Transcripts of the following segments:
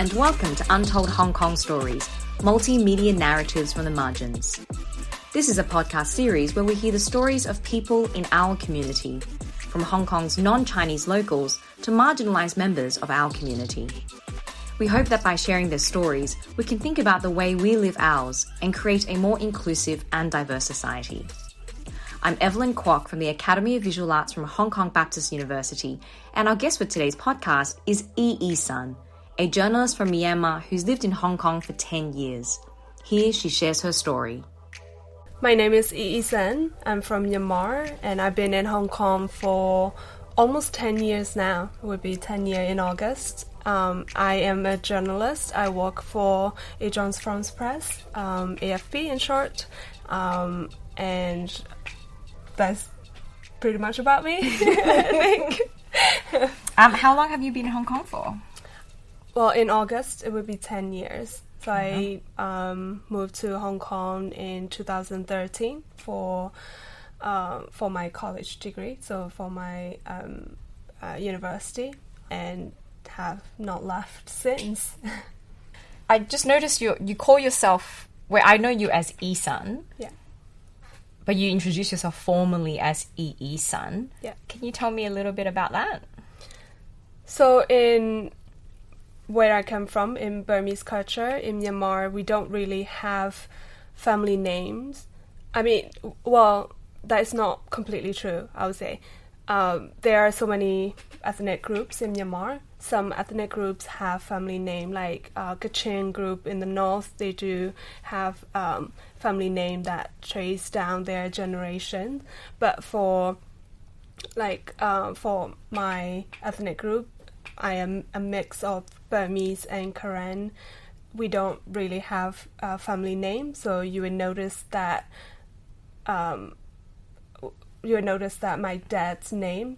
and welcome to Untold Hong Kong Stories, multimedia narratives from the margins. This is a podcast series where we hear the stories of people in our community, from Hong Kong's non-Chinese locals to marginalized members of our community. We hope that by sharing their stories, we can think about the way we live ours and create a more inclusive and diverse society. I'm Evelyn Kwok from the Academy of Visual Arts from Hong Kong Baptist University, and our guest for today's podcast is San, a journalist from Myanmar who's lived in Hong Kong for 10 years. Here she shares her story. My name is San. I'm from Myanmar, and I've been in Hong Kong for almost 10 years now. It would be 10 years in August. I am a journalist. I work for Agence France Presse, AFP in short, and that's pretty much about me, I think. How long have you been in Hong Kong for? Well, in August, it would be 10 years. So I moved to Hong Kong in 2013 for my college degree, so for my university, and have not left since. I just noticed you call yourself, well, I know you as San. Yeah. But you introduce yourself formally as San. Yeah. Can you tell me a little bit about that? So in where I come from, in Burmese culture, in Myanmar, we don't really have family names. I mean, well, that is not completely true, I would say. There are so many ethnic groups in Myanmar. Some ethnic groups have family name, like Kachin group in the north. They do have family name that trace down their generation. But for my ethnic group, I am a mix of Burmese and Karen. We don't really have a family name, so you would notice that. You would notice that my dad's name,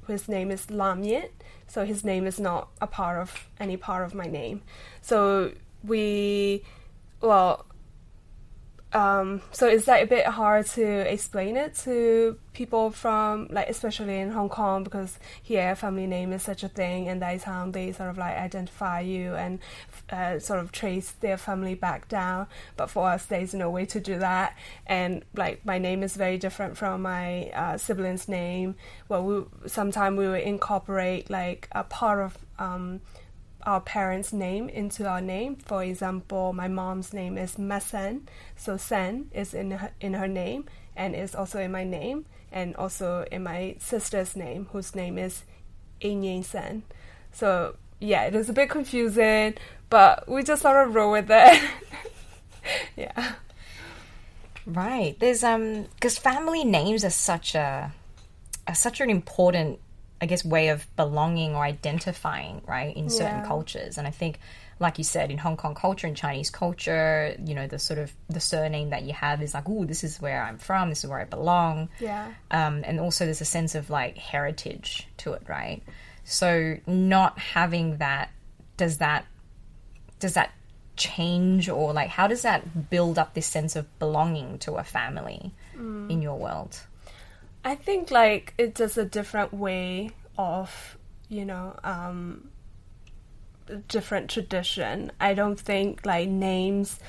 his name is Lam Yit, so his name is not any part of my name. So so it's like a bit hard to explain it to people from, like, especially in Hong Kong, because here family name is such a thing, and that is how they sort of like identify you and sort of trace their family back down. But for us, there's no way to do that, and like my name is very different from my siblings' name. Well, sometimes we will incorporate like a part of our parents' name into our name. For example, my mom's name is Masen, so Sen is in her name and is also in my name, and also in my sister's name, whose name is Ei San. So yeah, it is a bit confusing, but we just sort of roll with it. Yeah. Right. There's because family names are such an important, I guess, way of belonging or identifying, right, in certain cultures. And I think, like you said, in Hong Kong culture, in Chinese culture, you know, the sort of the surname that you have is like, ooh, this is where I'm from, this is where I belong. Yeah. And also there's a sense of like heritage to it, right? So not having that, does that change, or like how does that build up this sense of belonging to a family in your world? I think like it's just a different way of, different tradition. I don't think like names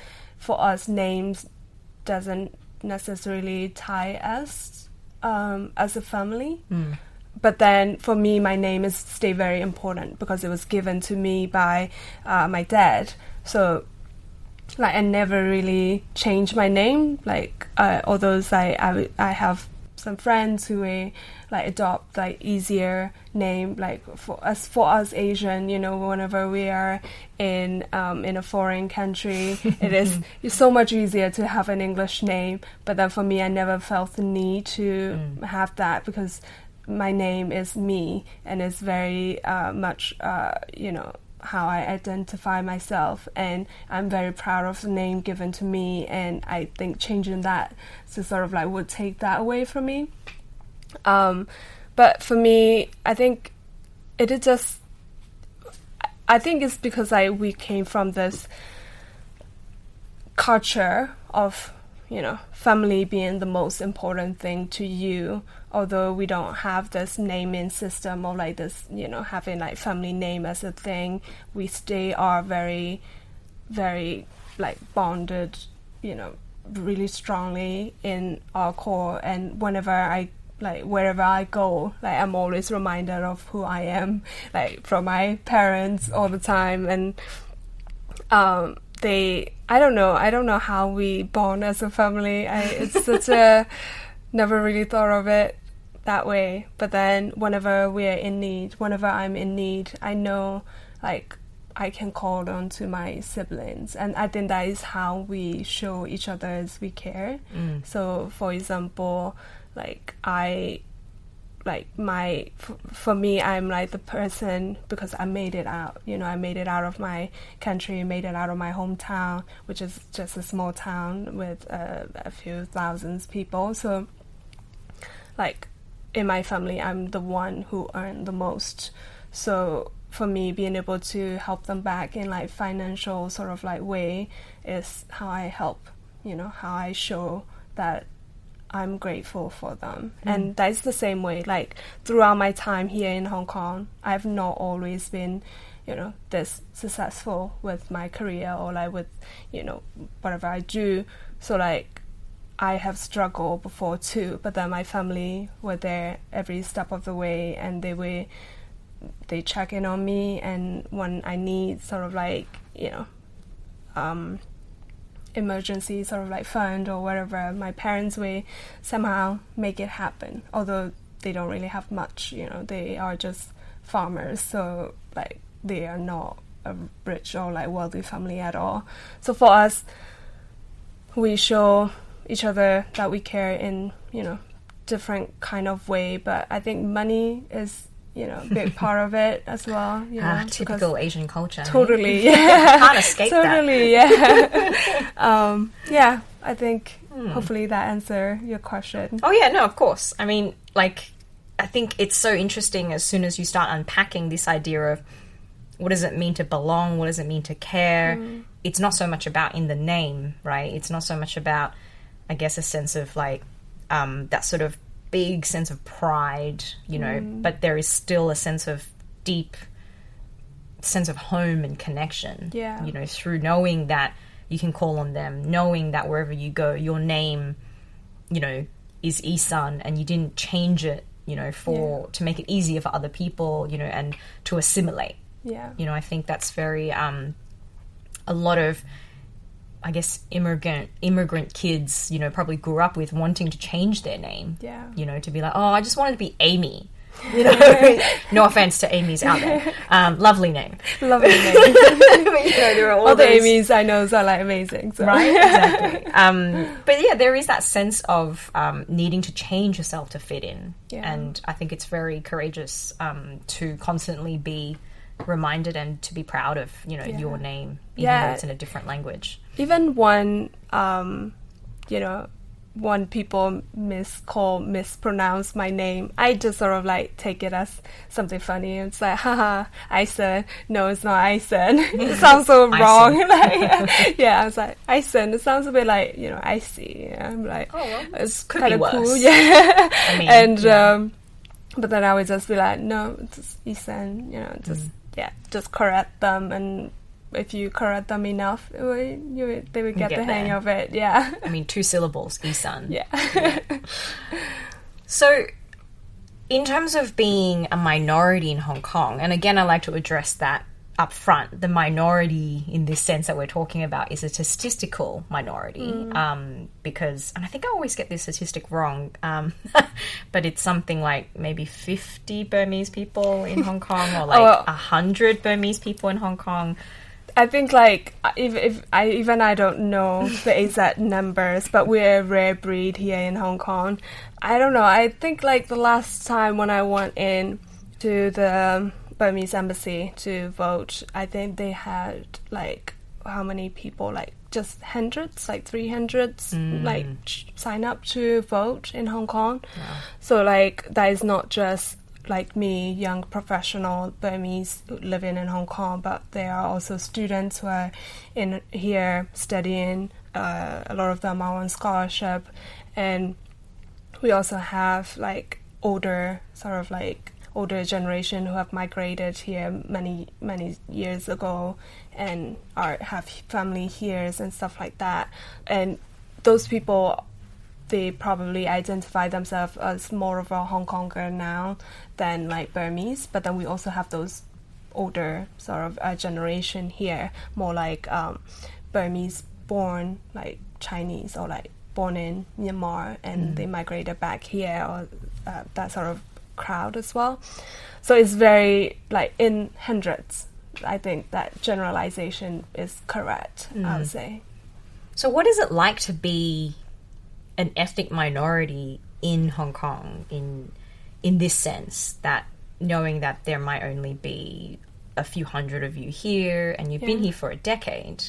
doesn't necessarily tie us as a family. But then for me, my name is still very important because it was given to me by my dad. So like I never really changed my name. Like although I have some friends who like adopt like easier name, like for us Asian, whenever we are in a foreign country, it's so much easier to have an English name. But then for me, I never felt the need to have that because my name is me, and it's very much how I identify myself, and I'm very proud of the name given to me, and I think changing that to sort of like would take that away from me. But for me, I think it's because we came from this culture of family being the most important thing to you, although we don't have this naming system or like this, having like family name as a thing, we still are very, very like bonded, really strongly in our core. And wherever I go, like I'm always reminded of who I am, like from my parents all the time. And I don't know how we bond as a family. It's such a never really thought of it that way. But then whenever I'm in need, I know like I can call on to my siblings, and I think that is how we show each other as we care. So for example, like for me, I'm like the person, because I made it out, I made it out of my country, made it out of my hometown, which is just a small town with a few thousands people. So like in my family, I'm the one who earned the most. So for me, being able to help them back in like financial sort of like way is how I help, how I show that I'm grateful for them. And that's the same way, like throughout my time here in Hong Kong, I've not always been, this successful with my career or like with, whatever I do. So like I have struggled before too, but then my family were there every step of the way, and they check in on me, and when I need sort of like, emergency sort of like fund or whatever, my parents will somehow make it happen, although they don't really have much, they are just farmers, so like they are not a rich or like wealthy family at all. So for us, we show each other that we care in, different kind of way, but I think money is a big part of it as well. Typical Asian culture. Totally, yeah. Can't escape totally, that. Yeah. I think hopefully that answers your question. Oh yeah, no, of course. I mean, like, I think it's so interesting as soon as you start unpacking this idea of what does it mean to belong, what does it mean to care. It's not so much about in the name, right? It's not so much about, I guess, a sense of like that sort of big sense of pride, but there is still a sense of deep sense of home and connection, through knowing that you can call on them, knowing that wherever you go, your name, is Isan, and you didn't change it, to make it easier for other people, and to assimilate. I think that's very, a lot of, I guess, immigrant kids, probably grew up with wanting to change their name. To be like, oh, I just wanted to be Amy. No offense to Amy's out there. Lovely name. Lovely name. There are all the Amy's I know are like amazing. So. Right, exactly. But yeah, there is that sense of needing to change yourself to fit in. And I think it's very courageous to constantly be reminded and to be proud of, your name, even though it's in a different language. Even when, when people mispronounce my name, I just sort of like take it as something funny. It's like, haha, Ison. No, it's not Ison. It sounds so wrong. I was like, Ison. It sounds a bit like, icy. I'm like, oh, well, it's kind of cool. Yeah. I mean, and, but then I would just be like, no, it's just Ison, just correct them, and if you correct them enough, they would get the hang of it. Yeah. I mean, 2 syllables, Isan. Yeah. So, in terms of being a minority in Hong Kong, and again, I like to address that up front, the minority in this sense that we're talking about is a statistical minority, because, and I think I always get this statistic wrong, but it's something like maybe 50 Burmese people in Hong Kong, or like 100 Burmese people in Hong Kong. I think like if I don't know the exact numbers, but we're a rare breed here in Hong Kong. I don't know. I think like the last time when I went in to the Burmese embassy to vote, I think they had like how many people, like just hundreds, like 300s, like sign up to vote in Hong Kong. Yeah. So like that is not just like me, young professional Burmese living in Hong Kong, but there are also students who are in here studying. A lot of them are on scholarship, and we also have like older generation who have migrated here many years ago and have family here and stuff like that. And those people, they probably identify themselves as more of a Hong Konger now than like Burmese. But then we also have those older sort of generation here, more like Burmese born, like Chinese, or like born in Myanmar and they migrated back here, or that sort of crowd as well. So it's very like in hundreds. I think that generalization is correct, I would say. So what is it like to be an ethnic minority in Hong Kong in this sense, that knowing that there might only be a few hundred of you here and you've been here for a decade?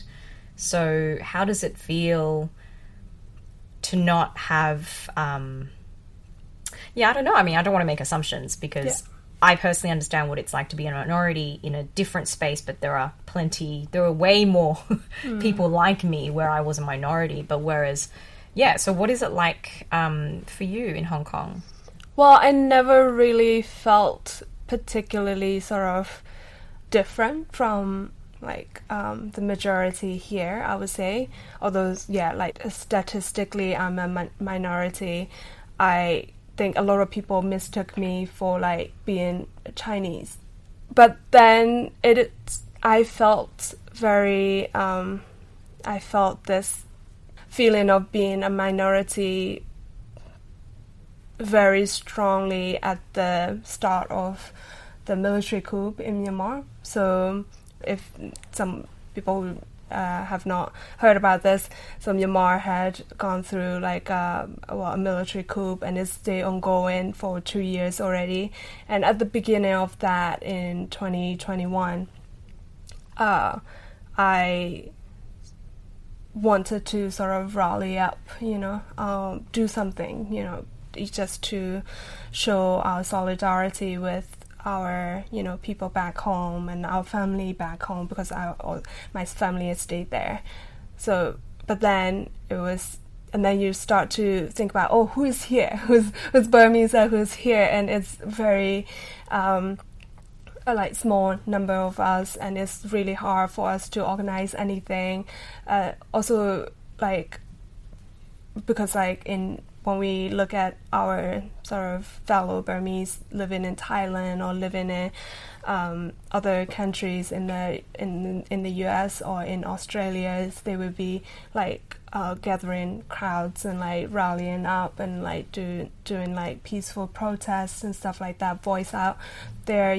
So how does it feel to not have I don't know. I mean, I don't want to make assumptions because I personally understand what it's like to be a minority in a different space, but there are way more people like me where I was a minority. But so what is it like for you in Hong Kong? Well, I never really felt particularly sort of different from like the majority here, I would say. Although, like statistically, I'm a minority. I think a lot of people mistook me for like being Chinese, but then I felt this feeling of being a minority very strongly at the start of the military coup in Myanmar. So if some people have not heard about this, so Myanmar had gone through like a military coup, and it's still ongoing for 2 years already. And at the beginning of that in 2021, I wanted to sort of rally up, do something, just to show our solidarity with our people back home and our family back home, because my family has stayed there. So but then and then you start to think about, who is here, who's Burmese, who's here, and it's very a like small number of us, and it's really hard for us to organize anything. Also, like, because like when we look at our sort of fellow Burmese living in Thailand or living in other countries in the US or in Australia, they would be like gathering crowds and like rallying up and like doing like peaceful protests and stuff like that, voice out their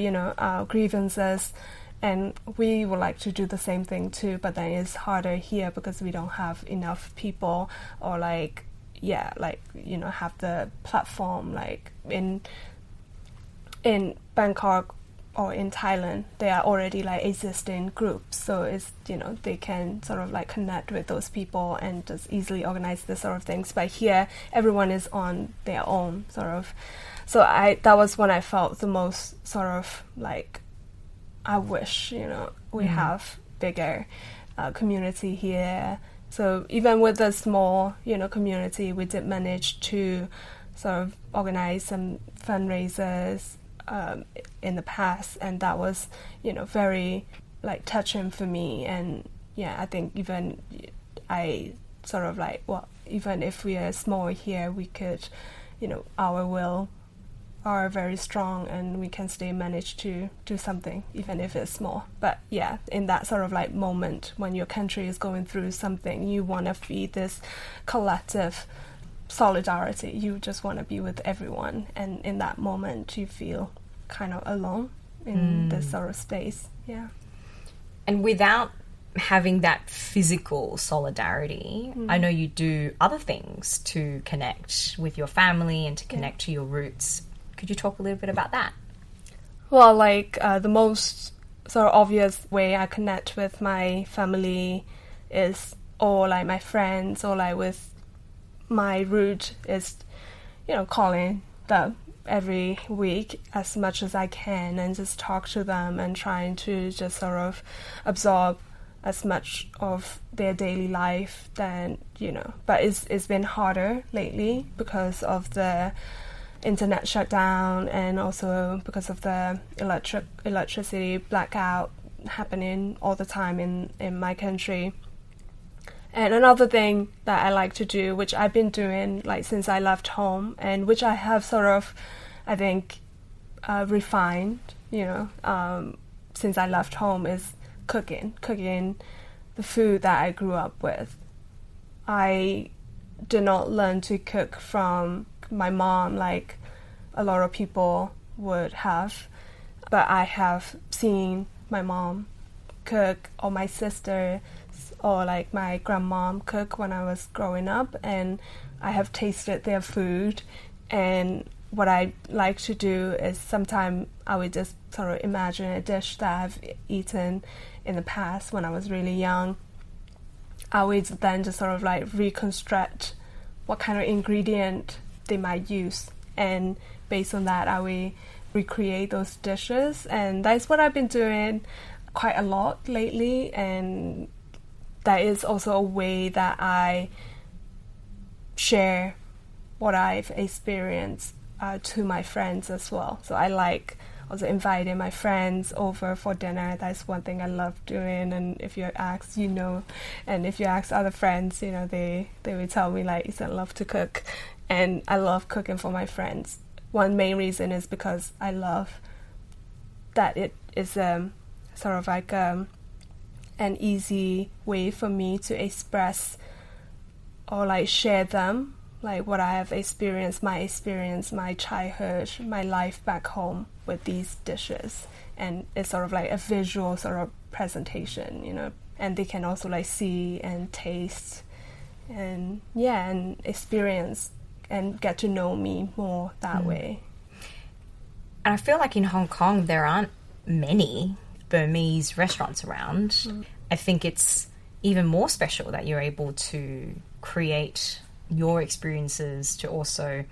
grievances. And we would like to do the same thing too, but then it's harder here because we don't have enough people, or like have the platform. Like in Bangkok or in Thailand, they are already like existing groups, so it's they can sort of like connect with those people and just easily organize this sort of things. But here, everyone is on their own sort of. So that was when I felt the most sort of like, I wish we have bigger community here. So even with a small, community, we did manage to sort of organize some fundraisers in the past, and that was, very like touching for me. And I think even I sort of like, even if we are small here, we could, our will are very strong, and we can still manage to do something, even if it's small. But in that sort of like moment when your country is going through something, you want to feed this collective solidarity. You just want to be with everyone, and in that moment you feel kind of alone in this sort of space. And without having that physical solidarity, I know you do other things to connect with your family and to connect to your roots. Could you talk a little bit about that? Well, like the most sort of obvious way I connect with my family is, or like my friends, or like with my root is, calling them every week as much as I can and just talk to them and trying to just sort of absorb as much of their daily life than, but it's been harder lately because of the internet shutdown, and also because of the electricity blackout happening all the time in my country. And another thing that I like to do, which I've been doing like since I left home, and which I have sort of, I think, refined, since I left home, is cooking the food that I grew up with. I did not learn to cook from my mom like a lot of people would have, but I have seen my mom cook, or my sister, or like my grandmom cook when I was growing up, and I have tasted their food. And what I like to do is sometimes I would just sort of imagine a dish that I've eaten in the past when I was really young. I would then just sort of like reconstruct what kind of ingredient they might use, and based on that I will recreate those dishes. And that's what I've been doing quite a lot lately, and that is also a way that I share what I've experienced to my friends as well. So I like also inviting my friends over for dinner. That's one thing I love doing. And if you ask, and if you ask other friends, they will tell me like, I love to cook, and I love cooking for my friends. One main reason is because I love that it is sort of like an easy way for me to express or like share them, like what I have experienced, my childhood, my life back home with these dishes. And it's sort of like a visual sort of presentation, and they can also like see and taste and and experience and get to know me more that way. And I feel like in Hong Kong there aren't many Burmese restaurants around. I think it's even more special that you're able to create your experiences to also,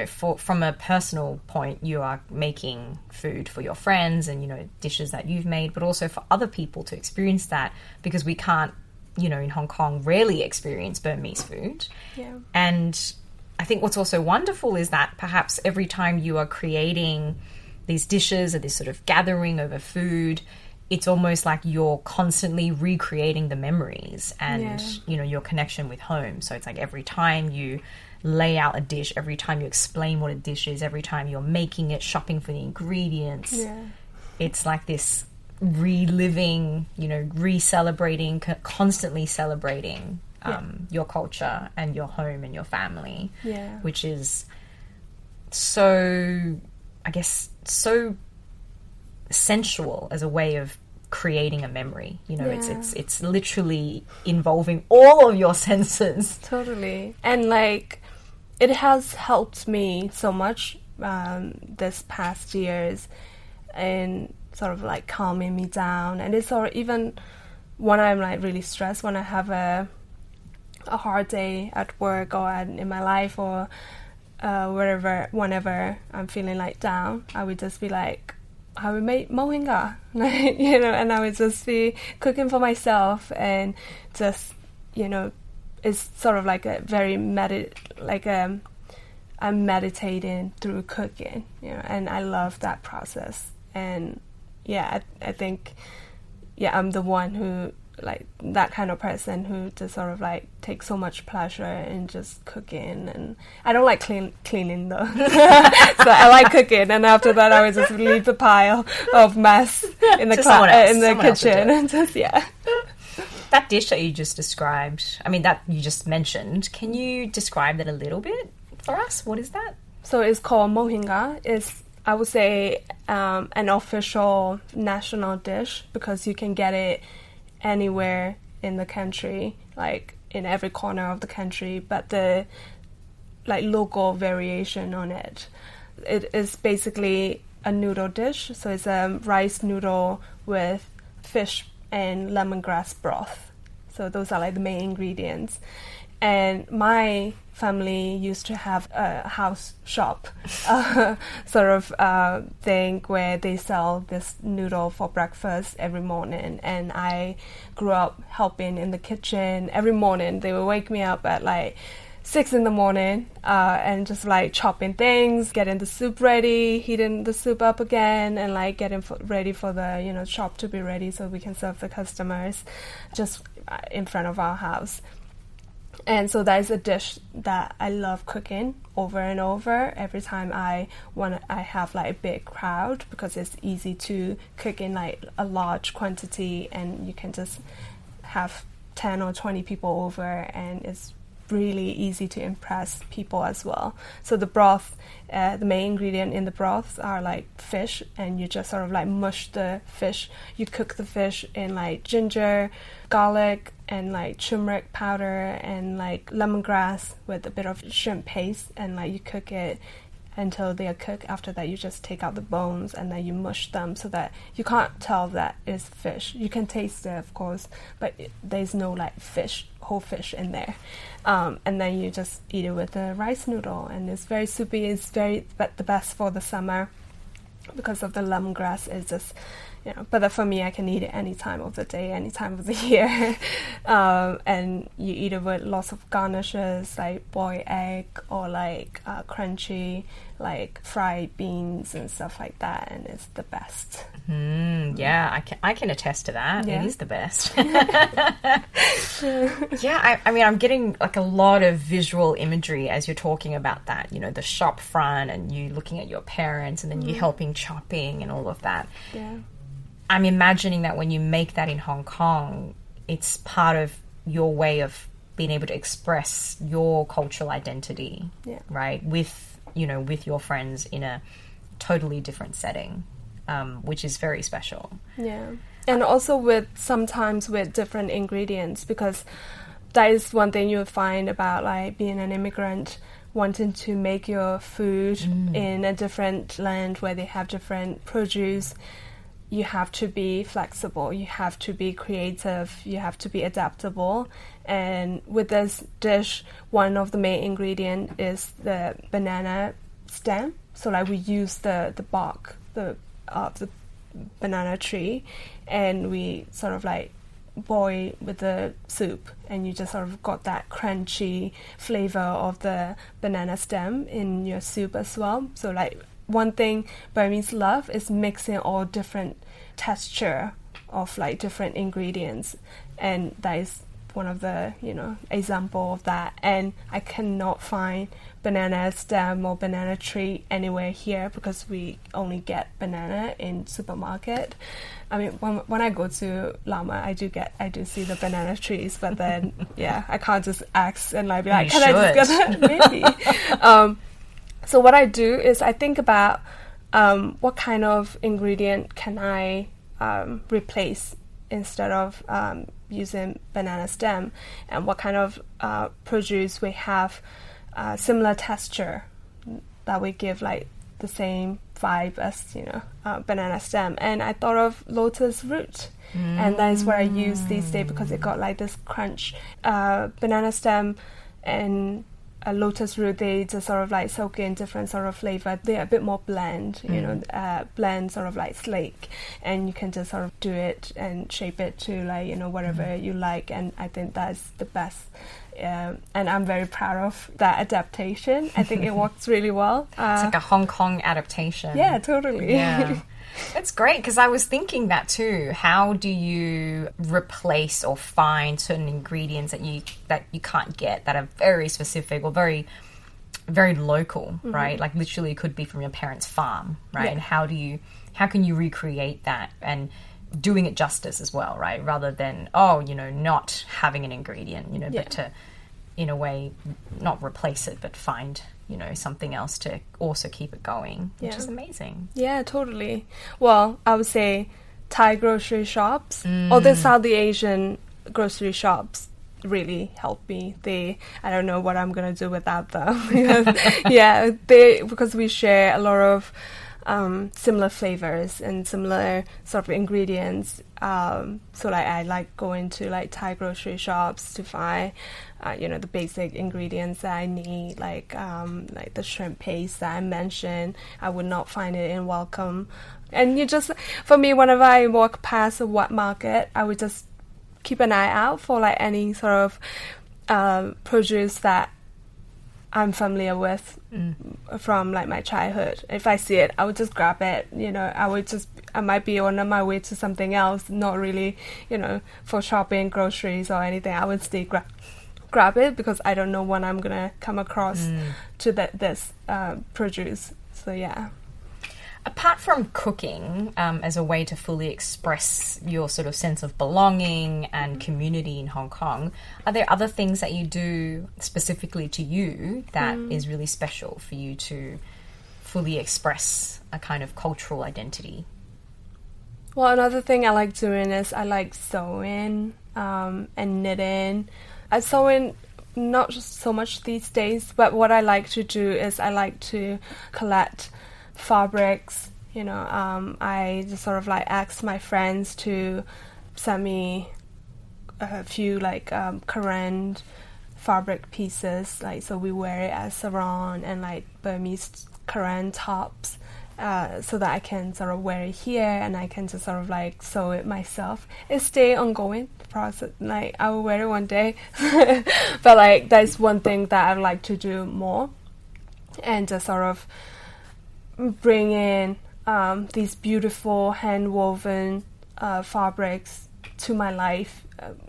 from a personal point, you are making food for your friends and, dishes that you've made, but also for other people to experience that, because we can't, in Hong Kong, rarely experience Burmese food. Yeah. And I think what's also wonderful is that perhaps every time you are creating these dishes or this sort of gathering over food, it's almost like you're constantly recreating the memories and, your connection with home. So it's like every time you lay out a dish, every time you explain what a dish is, every time you're making it, shopping for the ingredients, it's like this reliving, re-celebrating, constantly celebrating your culture and your home and your family, which is so, I guess, so sensual as a way of creating a memory. It's literally involving all of your senses. Totally. And like it has helped me so much this past years in sort of like calming me down. And it's sort of, even when I'm like really stressed, when I have a hard day at work or in my life or whenever I'm feeling like down, I would just be like, I would make mohinga, and I would just be cooking for myself, and just, it's sort of like a very I'm meditating through cooking, and I love that process. And I think, I'm the one who, like, that kind of person who just sort of like takes so much pleasure in just cooking. And I don't like cleaning though. So I like cooking, and after that I would just leave the pile of mess in the kitchen and just That dish that you just described, that you just mentioned, can you describe that a little bit for us? What is that? So it's called mohinga. It's, I would say, an official national dish, because you can get it anywhere in the country, like in every corner of the country, but the like local variation on it. It is basically a noodle dish, so it's a rice noodle with fish and lemongrass broth. So those are like the main ingredients. And my family used to have a house shop sort of thing where they sell this noodle for breakfast every morning. And I grew up helping in the kitchen every morning. They would wake me up at like 6 in the morning and just like chopping things, getting the soup ready, heating the soup up again, and like getting ready for the shop to be ready so we can serve the customers just in front of our house. And so that is a dish that I love cooking over and over every time I have like a big crowd, because it's easy to cook in like a large quantity and you can just have 10 or 20 people over, and it's really easy to impress people as well. So the broth, the main ingredient in the broth are like fish, and you just sort of like mush the fish. You cook the fish in like ginger, garlic, and like turmeric powder and like lemongrass with a bit of shrimp paste, and like you cook it until they are cooked. After that, you just take out the bones and then you mush them so that you can't tell that it's fish. You can taste it, of course, but there's no like whole fish in there. And then you just eat it with a rice noodle, and it's very soupy. It's the best for the summer because of the lemongrass. It's just, but for me, I can eat it any time of the day, any time of the year. And you eat it with lots of garnishes like boiled egg or like crunchy, like fried beans and stuff like that, and it's the best. Yeah, I can attest to that. Yeah. It is the best. Yeah, I mean, I'm getting like a lot of visual imagery as you're talking about that, the shop front and you looking at your parents and then you helping chopping and all of that. Yeah. I'm imagining that when you make that in Hong Kong, it's part of your way of being able to express your cultural identity, right? With your friends in a totally different setting, which is very special. Yeah. And also sometimes with different ingredients, because that is one thing you'll find about like being an immigrant, wanting to make your food in a different land where they have different produce. You have to be flexible, you have to be creative, you have to be adaptable. And with this dish, one of the main ingredients is the banana stem. So like we use the bark of the banana tree, and we sort of like boil with the soup, and you just sort of got that crunchy flavor of the banana stem in your soup as well. So like one thing Burmese love is mixing all different texture of like different ingredients, and that is one of the example of that. And I cannot find banana stem or banana tree anywhere here because we only get banana in supermarket. I mean, when I go to Lama, I do see the banana trees, but then I can't just ask and like be like, can I just get that? Maybe. So what I do is I think about what kind of ingredient can I replace instead of using banana stem, and what kind of produce we have similar texture that we give like the same vibe as banana stem. And I thought of lotus root, and that is what I use these days because it got like this crunch. Banana stem and a lotus root, they just sort of like soak in different sort of flavor. They're a bit more bland, blend sort of like slake, and you can just sort of do it and shape it to like whatever you like. And I think that's the best. And I'm very proud of that adaptation. I think it works really well. It's like a Hong Kong adaptation. Yeah, totally. Yeah. It's great because I was thinking that too. How do you replace or find certain ingredients that you can't get, that are very specific or very, very local, right? Like literally it could be from your parents' farm, right? And how can you recreate that and doing it justice as well, right? Rather than not having an ingredient, but to in a way not replace it but find something else to also keep it going, which is amazing. Yeah, totally. Well, I would say Thai grocery shops or the South Asian grocery shops really help me. I don't know what I'm gonna do without them. Because we share a lot of similar flavors and similar sort of ingredients. So like I like going to like Thai grocery shops to find the basic ingredients that I need, like the shrimp paste that I mentioned. I would not find it in Welcome. And for me, whenever I walk past a wet market, I would just keep an eye out for like any sort of produce that I'm familiar with from like my childhood. If I see it, I would just grab it. I might be on my way to something else, not really, for shopping, groceries or anything. I would still grab it because I don't know when I'm gonna come across to this produce. So yeah. Apart from cooking as a way to fully express your sort of sense of belonging and community in Hong Kong, are there other things that you do specifically to you that is really special for you to fully express a kind of cultural identity? Well, another thing I like doing is I like sewing and knitting. I sew in not so much these days, but what I like to do is I like to collect fabrics. I just sort of like ask my friends to send me a few like Korean fabric pieces, like so we wear it as sarong and like Burmese Korean tops, so that I can sort of wear it here and I can just sort of like sew it myself. It's still ongoing process. Like I will wear it one day, but like that's one thing that I would like to do more, and just sort of bring in these beautiful hand-woven fabrics to my life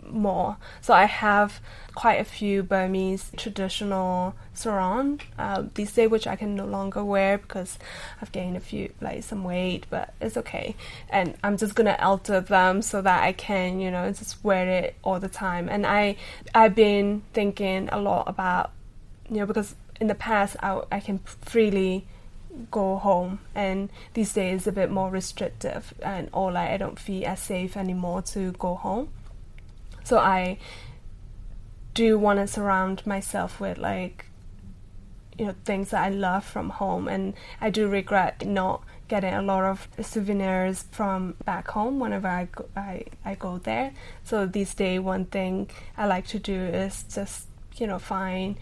more. So I have quite a few Burmese traditional sarong these days, which I can no longer wear because I've gained some weight, but it's okay. And I'm just gonna alter them so that I can, just wear it all the time. And I've been thinking a lot about, because in the past I can freely go home, and these days it's a bit more restrictive, and I don't feel as safe anymore to go home. So I do want to surround myself with things that I love from home, and I do regret not getting a lot of souvenirs from back home whenever I go there. So these days one thing I like to do is just find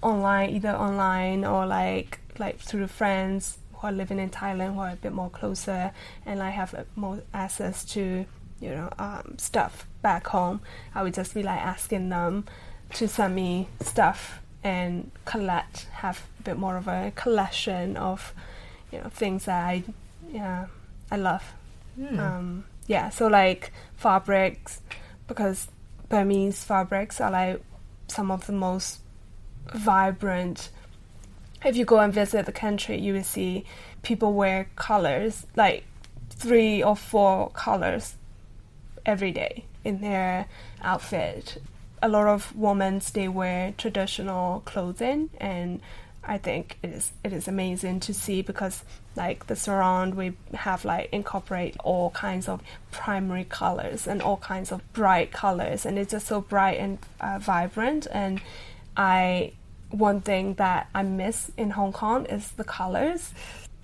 online or like through friends who are living in Thailand who are a bit more closer, and I have more access to stuff back home. I would just be asking them to send me stuff and have a bit more of a collection of things that I love. So like fabrics, because Burmese fabrics are like some of the most vibrant. If you go and visit the country, you will see people wear colors, like 3 or 4 colors every day in their outfit. A lot of women, they wear traditional clothing, and I think it is amazing to see, because like the sarong, we have incorporate all kinds of primary colors and all kinds of bright colors, and it's just so bright and vibrant. And one thing that I miss in Hong Kong is the colors.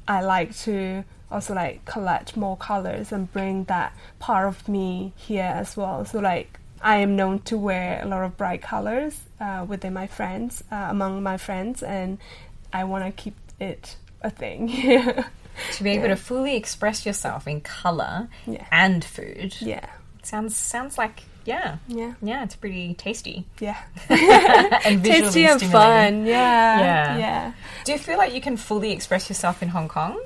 I like to also collect more colors and bring that part of me here as well. So I am known to wear a lot of bright colors within my friends, among my friends, and I want to keep it a thing. To be able to fully express yourself in color and food. Yeah. Sounds like it's pretty tasty. Yeah. And visually tasty and fun. Yeah. Do you feel like you can fully express yourself in Hong Kong?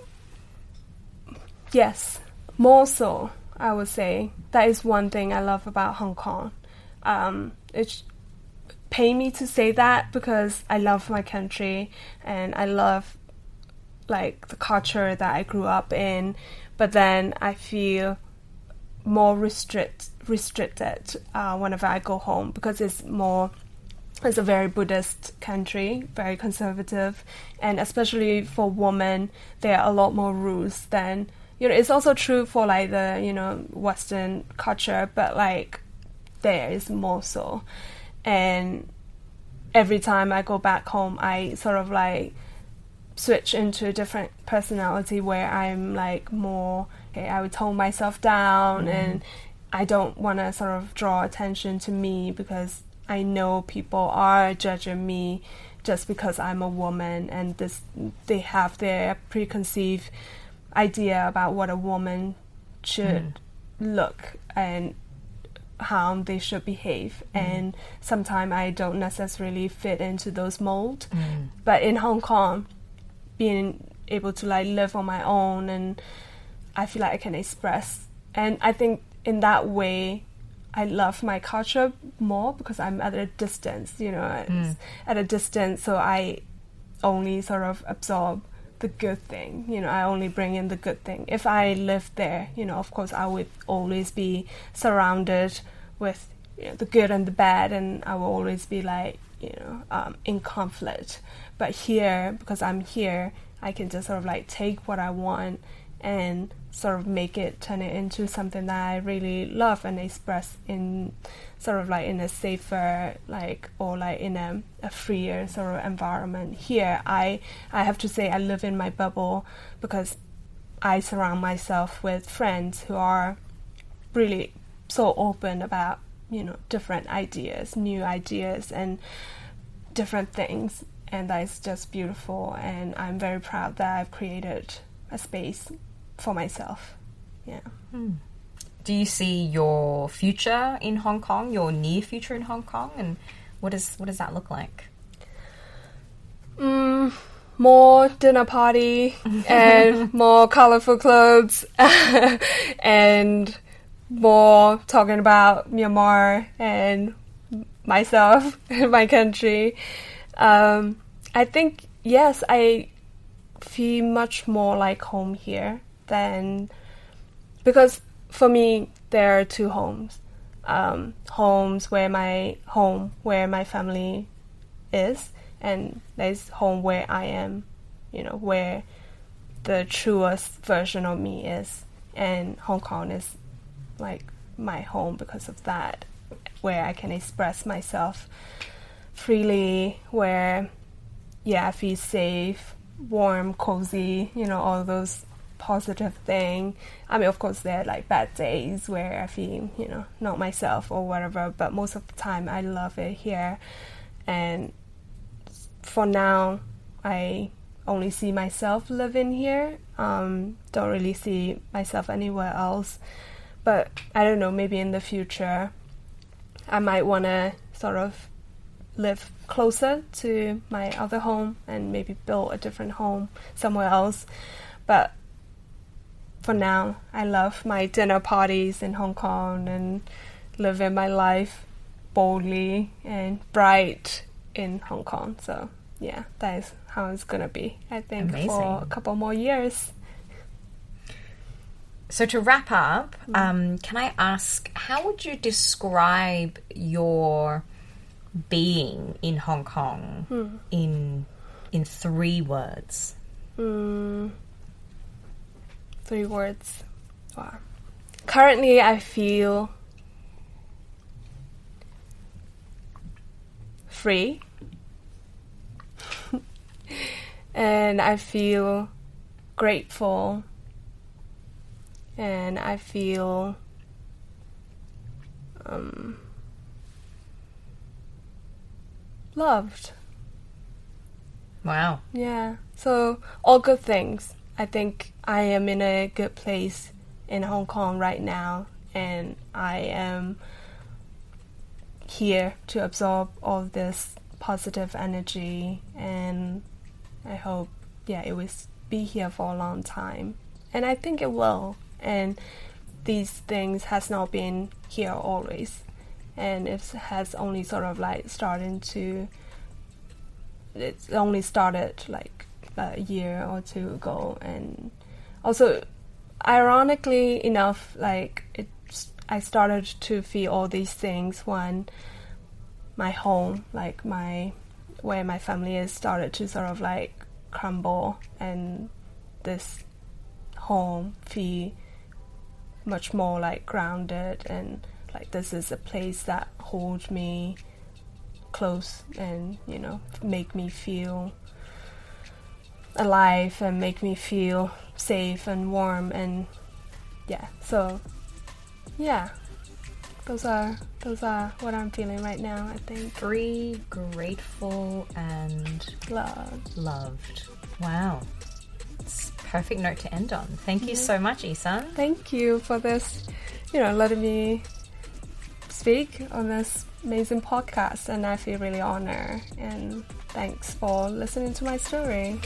Yes, more so, I would say. That is one thing I love about Hong Kong. It's pay me to say that because I love my country and I love the culture that I grew up in, but then I feel more restricted whenever I go home, because it's a very Buddhist country, very conservative, and especially for women, there are a lot more rules than, it's also true for the, Western culture, but there is more so. And every time I go back home, I sort of switch into a different personality where I'm more, I would tone myself down, and I don't want to sort of draw attention to me, because I know people are judging me just because I'm a woman, and they have their preconceived idea about what a woman should look. And how they should behave, and sometimes I don't necessarily fit into those molds. But in Hong Kong, being able to like live on my own, and I feel like I can express, and I think in that way I love my culture more because I'm at a distance, it's at a distance, so I only sort of absorb the good thing, I only bring in the good thing. If I live there, of course I would always be surrounded with the good and the bad, and I will always be like, in conflict. But here, because I'm here, I can just sort of like take what I want and sort of turn it into something that I really love and express in sort of like in a safer, like, or like in a freer sort of environment. Here, I have to say I live in my bubble because I surround myself with friends who are really so open about, different ideas, new ideas and different things. And that's just beautiful. And I'm very proud that I've created a space for myself. Yeah. Do you see your future in Hong Kong, your near future in Hong Kong, and what does that look like? More dinner party and more colorful clothes and more talking about Myanmar and myself and my country. I think, yes, I feel much more like home here than, because for me there are two homes. Homes where my family is, and there's home where I am, where the truest version of me is, and Hong Kong is like my home because of that, where I can express myself freely, where I feel safe, warm, cozy, all those positive things. I mean, of course there are like bad days where I feel, not myself or whatever, but most of the time I love it here. And for now, I only see myself living here. Don't really see myself anywhere else. But I don't know, maybe in the future I might want to sort of live closer to my other home and maybe build a different home somewhere else. But for now, I love my dinner parties in Hong Kong and living my life boldly and bright in Hong Kong. So yeah, that is how it's gonna be, I think. Amazing. For a couple more years. So to wrap up, can I ask, how would you describe your being in Hong Kong in 3 words? 3 words. Wow. Currently, I feel free. And I feel grateful. And I feel loved. Wow. Yeah. So all good things. I think I am in a good place in Hong Kong right now, and I am here to absorb all this positive energy, and I hope it will be here for a long time. And I think it will. And these things has not been here always, and it has only sort of like it's only started like a year or 2 ago. And also, ironically enough, like I started to feel all these things when my home, like where my family is, started to sort of like crumble, and this home feel much more like grounded, and like this is a place that holds me close and make me feel alive and make me feel safe and warm. And so those are what I'm feeling right now, I think. Free, grateful, and loved. Wow. It's a perfect note to end on. Thank you so much, Ei San. Thank you for this, letting me speak on this amazing podcast, and I feel really honored. And thanks for listening to my story.